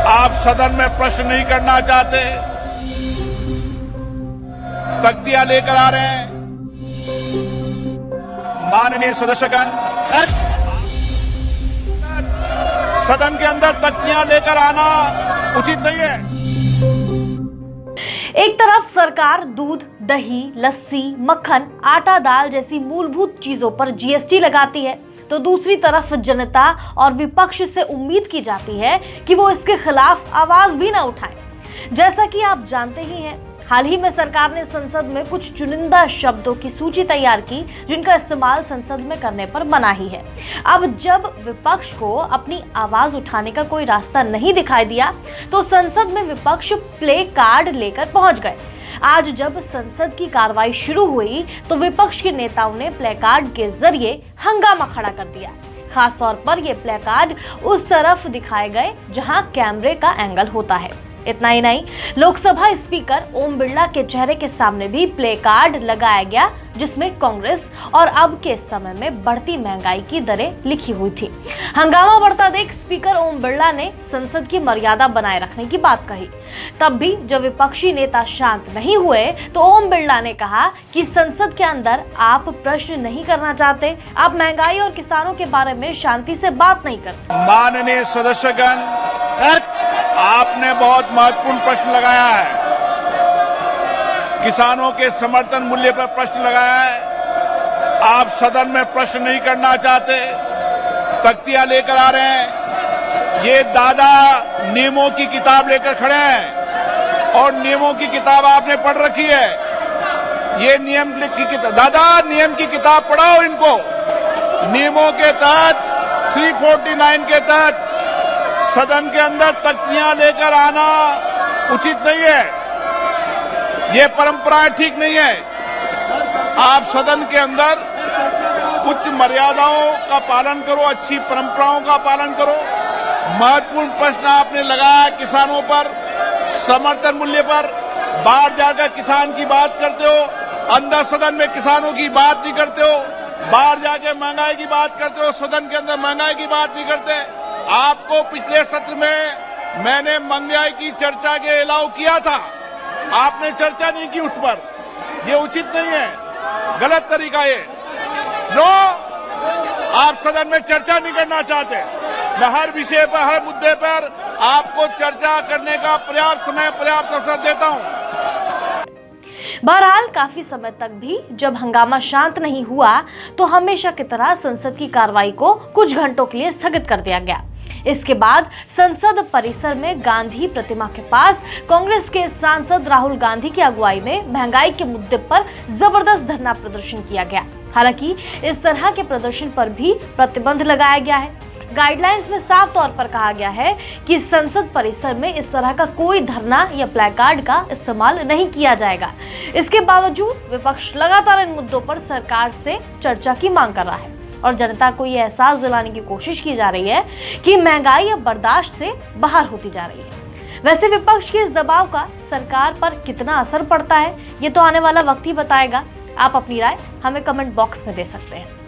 आप सदन में प्रश्न नहीं करना चाहते, तख्तियां लेकर आ रहे हैं। माननीय सदस्यगण, सदन के अंदर तख्तियां लेकर आना उचित नहीं है। एक तरफ सरकार दूध, दही, लस्सी, मक्खन, आटा, दाल जैसी मूलभूत चीजों पर जीएसटी लगाती है, तो दूसरी तरफ जनता और विपक्ष से उम्मीद की जाती है कि वो इसके खिलाफ आवाज भी ना उठाएं। जैसा कि आप जानते ही हैं, हाल ही में सरकार ने संसद में कुछ चुनिंदा शब्दों की सूची तैयार की जिनका इस्तेमाल संसद में करने पर मनाही है। अब जब विपक्ष को अपनी आवाज उठाने का कोई रास्ता नहीं दिखाई दिया तो संसद में विपक्ष प्ले कार्ड लेकर पहुंच गए। आज जब संसद की कार्रवाई शुरू हुई तो विपक्ष के नेताओं ने प्ले कार्ड के जरिए हंगामा खड़ा कर दिया। खासतौर पर ये प्ले कार्ड उस तरफ दिखाए गए जहां कैमरे का एंगल होता है। इतना ही नहीं, लोकसभा स्पीकर ओम बिरला के चेहरे के सामने भी प्ले कार्ड लगाया गया जिसमें कांग्रेस और अब के समय में बढ़ती महंगाई की दरें लिखी हुई थी। हंगामा बढ़ता देख स्पीकर ओम बिरला ने संसद की मर्यादा बनाए रखने की बात कही। तब भी जब विपक्षी नेता शांत नहीं हुए तो ओम बिरला ने कहा कि संसद के अंदर आप प्रश्न नहीं करना चाहते, आप महंगाई और किसानों के बारे में शांति से बात नहीं करते। माननीय सदस्यगण, आपने बहुत महत्वपूर्ण प्रश्न लगाया है। किसानों के समर्थन मूल्य पर प्रश्न लगाया है। आप सदन में प्रश्न नहीं करना चाहते, तख्तियां लेकर आ रहे हैं। ये दादा नियमों की किताब लेकर खड़े हैं और नियमों की किताब आपने पढ़ रखी है। ये नियम की किताब, दादा नियम की किताब पढ़ाओ इनको। नियमों के तहत 349 के तहत सदन के अंदर तख्तियां लेकर आना उचित नहीं है। ये परंपराएं ठीक नहीं है। आप सदन के अंदर कुछ मर्यादाओं का पालन करो, अच्छी परंपराओं का पालन करो। महत्वपूर्ण प्रश्न आपने लगाया किसानों पर, समर्थन मूल्य पर। बाहर जाकर किसान की बात करते हो, अंदर सदन में किसानों की बात नहीं करते हो। बाहर जाके महंगाई की बात करते हो, सदन के अंदर महंगाई की बात नहीं करते। आपको पिछले सत्र में मैंने महंगाई की चर्चा के अलाउ किया था, आपने चर्चा नहीं की उस पर। ये उचित नहीं है, गलत तरीका है। नो, आप सदन में चर्चा नहीं करना चाहते। मैं हर विषय पर, हर मुद्दे पर आपको चर्चा करने का पर्याप्त समय, पर्याप्त अवसर देता हूं। बहरहाल काफी समय तक भी जब हंगामा शांत नहीं हुआ तो हमेशा की तरह संसद की कार्रवाई को कुछ घंटों के लिए स्थगित कर दिया गया। इसके बाद संसद परिसर में गांधी प्रतिमा के पास कांग्रेस के सांसद राहुल गांधी की अगुवाई में महंगाई के मुद्दे पर जबरदस्त धरना प्रदर्शन किया गया। हालांकि इस तरह के प्रदर्शन पर भी प्रतिबंध लगाया गया है। गाइडलाइंस में साफ तौर पर कहा गया है कि संसद परिसर में इस तरह का कोई धरना या प्लेकार्ड का इस्तेमाल नहीं किया जाएगा। इसके बावजूद विपक्ष लगातार इन मुद्दों पर सरकार से चर्चा की मांग कर रहा है और जनता को ये एहसास दिलाने की कोशिश की जा रही है कि महंगाई अब बर्दाश्त से बाहर होती जा रही है। वैसे विपक्ष के इस दबाव का सरकार पर कितना असर पड़ता है, ये तो आने वाला वक्त ही बताएगा। आप अपनी राय हमें कमेंट बॉक्स में दे सकते हैं।